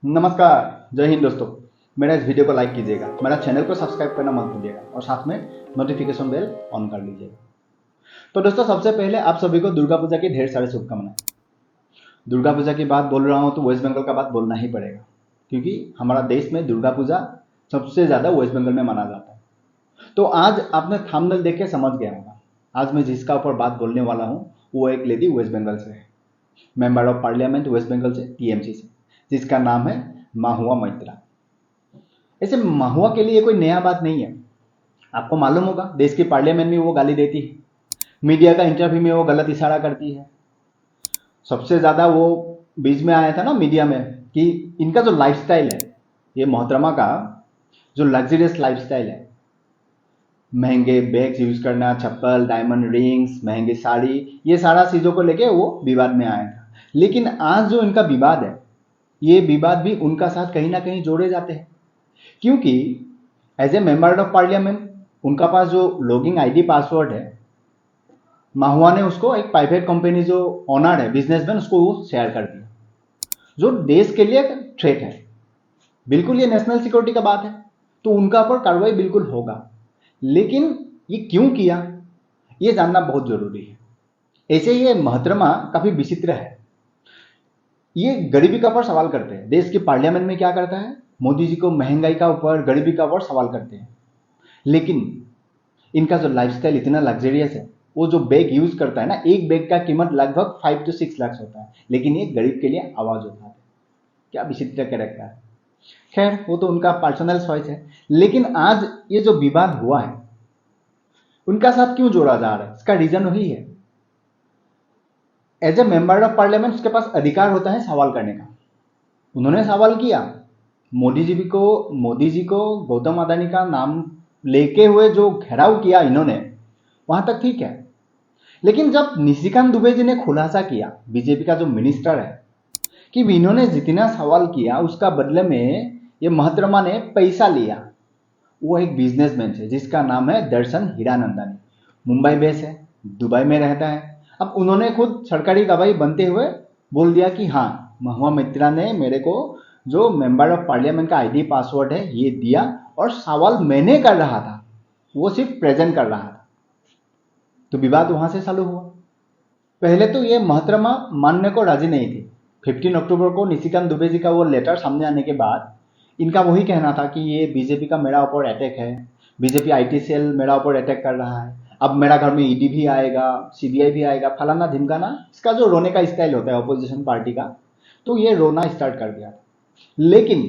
नमस्कार, जय हिंद दोस्तों। मेरा इस वीडियो को लाइक कीजिएगा, मेरा चैनल को सब्सक्राइब करना मत भूलिएगा और साथ में नोटिफिकेशन बेल ऑन कर लीजिएगा। तो दोस्तों, सबसे पहले आप सभी को दुर्गा पूजा की ढेर सारी शुभकामनाएं। दुर्गा पूजा की बात बोल रहा हूँ तो वेस्ट बंगाल का बात बोलना ही पड़ेगा, क्योंकि हमारा देश में दुर्गा पूजा सबसे ज़्यादा वेस्ट बंगाल में माना जाता है। तो आज आपने थंबनेल देख के समझ गया होगा, आज मैं जिसका ऊपर बात बोलने वाला हूँ वो एक लेडी वेस्ट बंगाल से है, member of parliament West Bengal से, टीएमसी से, जिसका नाम है माहुआ मैत्रा। ऐसे महुआ के लिए कोई नया बात नहीं है। आपको मालूम होगा, देश की पार्लियामेंट में वो गाली देती है, मीडिया का इंटरव्यू में वो गलत इशारा करती है। सबसे ज्यादा वो बीच में आया था ना मीडिया में कि इनका जो लाइफस्टाइल है, ये मोहतरमा का जो लग्जरियस लाइफस्टाइल है, महंगे बैग्स यूज करना, चप्पल, डायमंड रिंग्स, महंगी साड़ी, ये सारा चीजों को लेके वो विवाद में आया था। लेकिन आज जो इनका विवाद है, ये विवाद भी उनका साथ कहीं ना कहीं जोड़े जाते हैं, क्योंकि as a member of parliament उनका पास जो लॉगिंग आईडी पासवर्ड है, माहुआ ने उसको एक प्राइवेट कंपनी जो ओनर है, बिजनेसमैन, उसको वो शेयर कर दिया, जो देश के लिए थ्रेट है। बिल्कुल ये नेशनल सिक्योरिटी का बात है, तो उनका पर कार्रवाई बिल्कुल होगा। लेकिन ये क्यों किया, ये जानना बहुत जरूरी है। ऐसे ये मोहतरमा काफी विचित्र है। ये गरीबी का ऊपर सवाल करते हैं। देश की पार्लियामेंट में क्या करता है, मोदी जी को महंगाई का ऊपर, गरीबी का ऊपर सवाल करते हैं। लेकिन इनका जो लाइफस्टाइल इतना लग्जरियस है, वो जो बैग यूज करता है ना, एक बैग का कीमत लगभग 5 to 6 लाख होता है, लेकिन ये गरीब के लिए आवाज उठाते हैं। क्या विचित्र कैरेक्टर है। खैर, वो तो उनका पर्सनल चॉइस है। लेकिन आज ये जो विवाद हुआ है, उनका साथ क्यों जोड़ा जा रहा है, इसका रीजन वही है। As a member of parliament उसके पास अधिकार होता है सवाल करने का। उन्होंने सवाल किया, मोदी जी को गौतम अदानी का नाम लेके हुए जो घेराव किया इन्होंने, वहां तक ठीक है। लेकिन जब निशिकांत दुबे जी ने खुलासा किया, बीजेपी का जो मिनिस्टर है, कि इन्होंने जितना सवाल किया उसका बदले में ये मोहतरमा ने पैसा लिया। वो एक बिजनेसमैन है जिसका नाम है दर्शन हीरानंदानी, मुंबई बेस है, दुबई में रहता है। अब उन्होंने खुद सरकारी गवाही बनते हुए बोल दिया कि हाँ, महुआ मैत्रा ने मेरे को जो मेंबर ऑफ पार्लियामेंट का आईडी पासवर्ड है ये दिया, और सवाल मैंने कर रहा था, वो सिर्फ प्रेजेंट कर रहा था। तो विवाद वहां से चालू हुआ। पहले तो ये मोहतरमा मानने को राजी नहीं थी। 15 अक्टूबर को निशिकांत दुबे जी का वो लेटर सामने आने के बाद इनका वही कहना था कि ये बीजेपी का मेरा ऊपर अटैक है, बीजेपी आईटी सेल मेरा ऊपर अटैक कर रहा है, अब मेरा घर में ईडी भी आएगा, सीबीआई भी आएगा, फलाना ढिमकाना। इसका जो रोने का स्टाइल होता है अपोजिशन पार्टी का, तो ये रोना स्टार्ट कर दिया था। लेकिन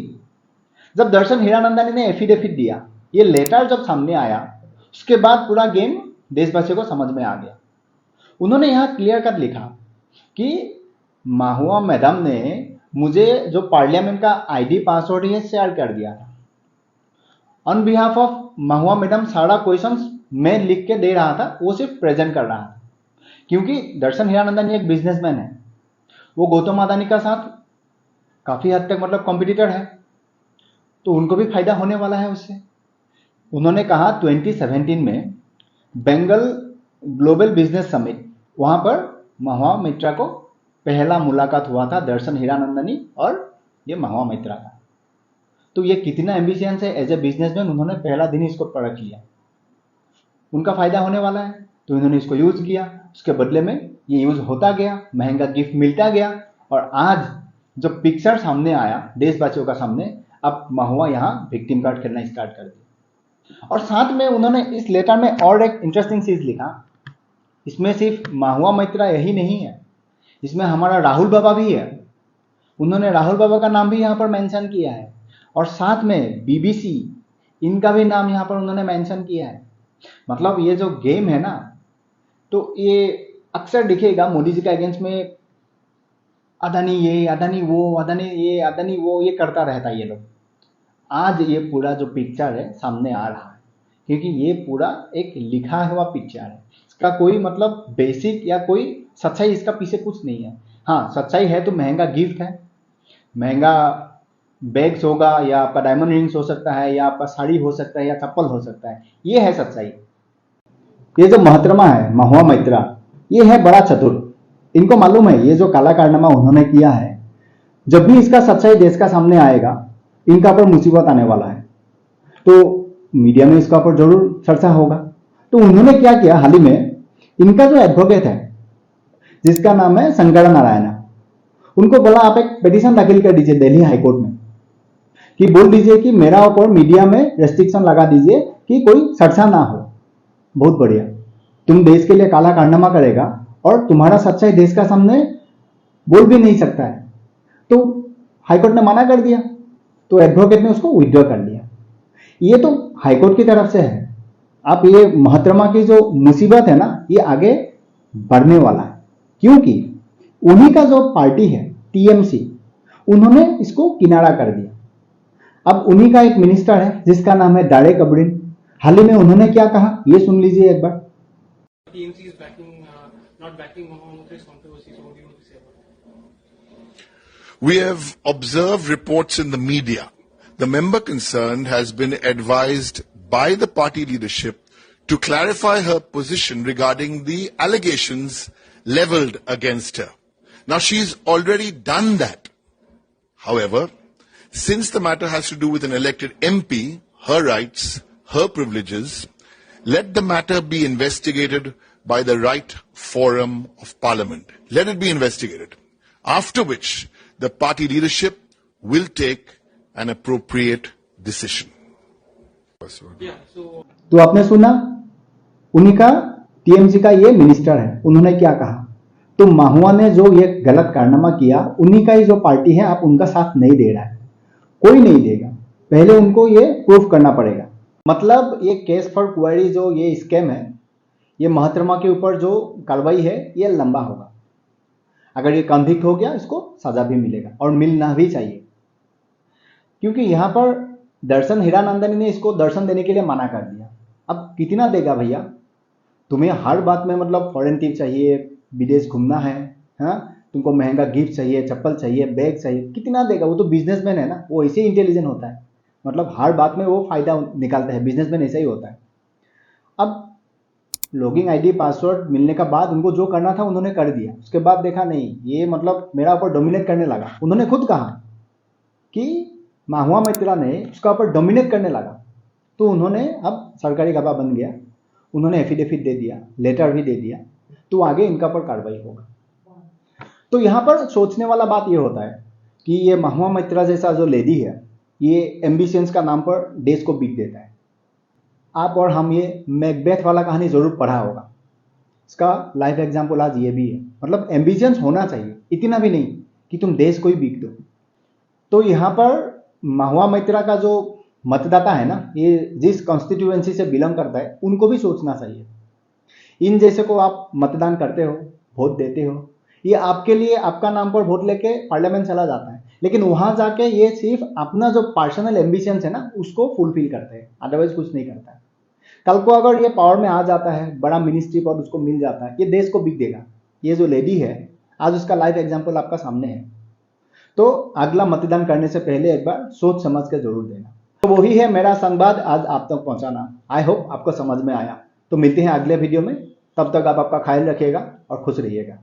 जब दर्शन हीरानंदानी ने एफिडेविट दिया, ये लेटर जब सामने आया, उसके बाद पूरा गेम देशवासियों को समझ में आ गया। उन्होंने यहां क्लियर कट लिखा कि माहुआ मैडम ने मुझे जो पार्लियामेंट का आईडी पासवर्ड ये शेयर कर दिया था। On behalf of Mahua madam सारा क्वेश्चंस मैं लिख के दे रहा था, वो सिर्फ प्रेजेंट कर रहा था। क्योंकि दर्शन हीरानंदानी एक बिजनेसमैन है, वो गौतम अदानी का साथ काफी हद तक मतलब कॉम्पिटिटर है, तो उनको भी फायदा होने वाला है उससे। उन्होंने कहा 2017 में बेंगल ग्लोबल बिजनेस समिट, वहां पर महुआ मैत्रा को पहला मुलाकात हुआ था दर्शन हीरानंदानी और ये महुआ मैत्रा का। तो ये कितना एम्बिशियस है एज ए बिजनेसमैन, उन्होंने पहला दिन इसको परख लिया। उनका फायदा होने वाला है तो इन्होंने इसको यूज किया, उसके बदले में ये यूज होता गया, महंगा गिफ्ट मिलता गया, और आज जब पिक्चर सामने आया देशवासियों का सामने, अब महुआ यहाँ विक्टिम कार्ड खेलना स्टार्ट कर दिया। और साथ में उन्होंने इस लेटर में और एक इंटरेस्टिंग चीज लिखा। इसमें सिर्फ माहुआ मैत्रा यही नहीं है, इसमें हमारा राहुल बाबा भी है। उन्होंने राहुल बाबा का नाम भी यहाँ पर मेंशन किया है, और साथ में बीबीसी, इनका भी नाम यहाँ पर उन्होंने मेंशन किया है। मतलब ये जो गेम है ना, तो ये अक्सर दिखेगा मोदी जी के अगेंस्ट में, अदानी ये, अदानी वो, अदानी ये, अदानी वो, ये करता रहता है ये लोग। आज ये पूरा जो पिक्चर है सामने आ रहा है, क्योंकि ये पूरा एक लिखा हुआ पिक्चर है। इसका कोई मतलब बेसिक या कोई सच्चाई इसका पीछे कुछ नहीं है। हाँ, सच्चाई है तो महंगा गिफ्ट है, महंगा बैग्स होगा, या आपका डायमंड रिंग्स हो सकता है, या आपका साड़ी हो सकता है, या चप्पल हो सकता है, ये है सच्चाई। ये जो मोहतरमा है महुआ मैत्रा, ये है बड़ा चतुर। इनको मालूम है ये जो काला कारनामा उन्होंने किया है, जब भी इसका सच्चाई देश का सामने आएगा, इनका पर मुसीबत आने वाला है, तो मीडिया में इसका पर जरूर चर्चा होगा। तो उन्होंने क्या किया, हाल ही में इनका जो एडवोकेट है जिसका नाम है शंकर नारायण, उनको बोला आप एक पिटीशन दाखिल कर दीजिए दिल्ली हाईकोर्ट में, कि बोल दीजिए कि मेरा ऊपर मीडिया में रेस्ट्रिक्शन लगा दीजिए कि कोई चर्चा ना हो। बहुत बढ़िया, तुम देश के लिए काला कारनामा करेगा और तुम्हारा सच्चाई देश का सामने बोल भी नहीं सकता है। तो हाईकोर्ट ने मना कर दिया, तो एडवोकेट ने उसको विथड्रॉ कर लिया। ये तो हाईकोर्ट की तरफ से है। आप ये मोहतरमा की जो मुसीबत है ना, ये आगे बढ़ने वाला है, क्योंकि उन्हीं का जो पार्टी है टीएमसी, उन्होंने इसको किनारा कर दिया। अब उन्हीं का एक मिनिस्टर है जिसका नाम है डारेक अब्रिन, हाल ही में उन्होंने क्या कहा ये सुन लीजिए एक बार। TMC is not backing Mohammed's controversy. So what do you want to say about it? We have observed reports in the media. The member concerned has been advised by the party leadership to clarify her position regarding the allegations leveled against her. Now she's already done that. However, since the matter has to do with an elected MP, her rights, her privileges, let the matter be investigated by the right forum of Parliament. Let it be investigated. After which, the party leadership will take an appropriate decision. तो आपने सुना, उन्हीं का TMC का ये minister है, उन्होंने क्या कहा। तो महुआ ने जो ये गलत कारनामा किया, उन्हीं का ही जो पार्टी है, आप उनका साथ नहीं दे रहा है, कोई नहीं देगा। पहले उनको ये प्रूफ करना पड़ेगा। मतलब ये केस फॉर क्वेरी जो ये स्कैम है, ये मोहतरमा के ऊपर जो कार्रवाई है ये लंबा होगा। अगर ये कन्विक्ट हो गया, इसको सजा भी मिलेगा और मिलना भी चाहिए, क्योंकि यहां पर दर्शन हीरानंदनी ने इसको दर्शन देने के लिए मना कर दिया। अब कितना देगा भैया, तुम्हें हर बात में मतलब फॉरेन ट्रिप चाहिए, विदेश घूमना है, हाँ, तुमको महंगा गिफ्ट चाहिए, चप्पल चाहिए, बैग चाहिए, कितना देगा। वो तो बिजनेसमैन है ना, वो ऐसे ही इंटेलिजेंट होता है, मतलब हर बात में वो फायदा निकालता है, बिजनेसमैन ऐसा ही होता है। अब लॉगिंग आईडी पासवर्ड मिलने का बाद उनको जो करना था उन्होंने कर दिया, उसके बाद देखा नहीं ये मतलब मेरा ऊपर डोमिनेट करने लगा। उन्होंने खुद कहा कि महुआ मैत्रा ने उसका ऊपर डोमिनेट करने लगा, तो उन्होंने अब सरकारी गवाह बन गया, उन्होंने एफिडेविट दे दिया, लेटर भी दे दिया, तो आगे इनका पर कार्रवाई होगा। तो यहाँ पर सोचने वाला बात ये होता है कि ये महुआ मैत्रा जैसा जो लेडी है, ये एम्बिशंस का नाम पर देश को बीत देता है। आप और हम ये मैकबेथ वाला कहानी जरूर पढ़ा होगा, इसका लाइव एग्जाम्पल आज ये भी है। मतलब एम्बिशंस होना चाहिए, इतना भी नहीं कि तुम देश को ही बीत दो। तो यहाँ पर महुआ मैत्रा का जो मतदाता है ना, ये जिस कॉन्स्टिट्यूएंसी से बिलोंग करता है, उनको भी सोचना चाहिए। इन जैसे को आप मतदान करते हो, वोट देते हो, ये आपके लिए आपका नाम पर वोट लेके पार्लियामेंट चला जाता है, लेकिन वहां जाके ये सिर्फ अपना जो पर्सनल एम्बिशंस है ना, उसको फुलफिल करते हैं, अदरवाइज कुछ नहीं करता है। कल को अगर ये पावर में आ जाता है, बड़ा मिनिस्ट्री पद उसको मिल जाता है, ये देश को बिक देगा। ये जो लेडी है, आज उसका लाइव एग्जाम्पल आपका सामने है। तो अगला मतदान करने से पहले एक बार सोच समझ के जरूर देना। तो वही है मेरा संवाद आज आप तक पहुंचाना। आई होप आपको समझ में आया। तो मिलते हैं अगले वीडियो में, तब तक आप आपका ख्याल रखिएगा और खुश रहिएगा।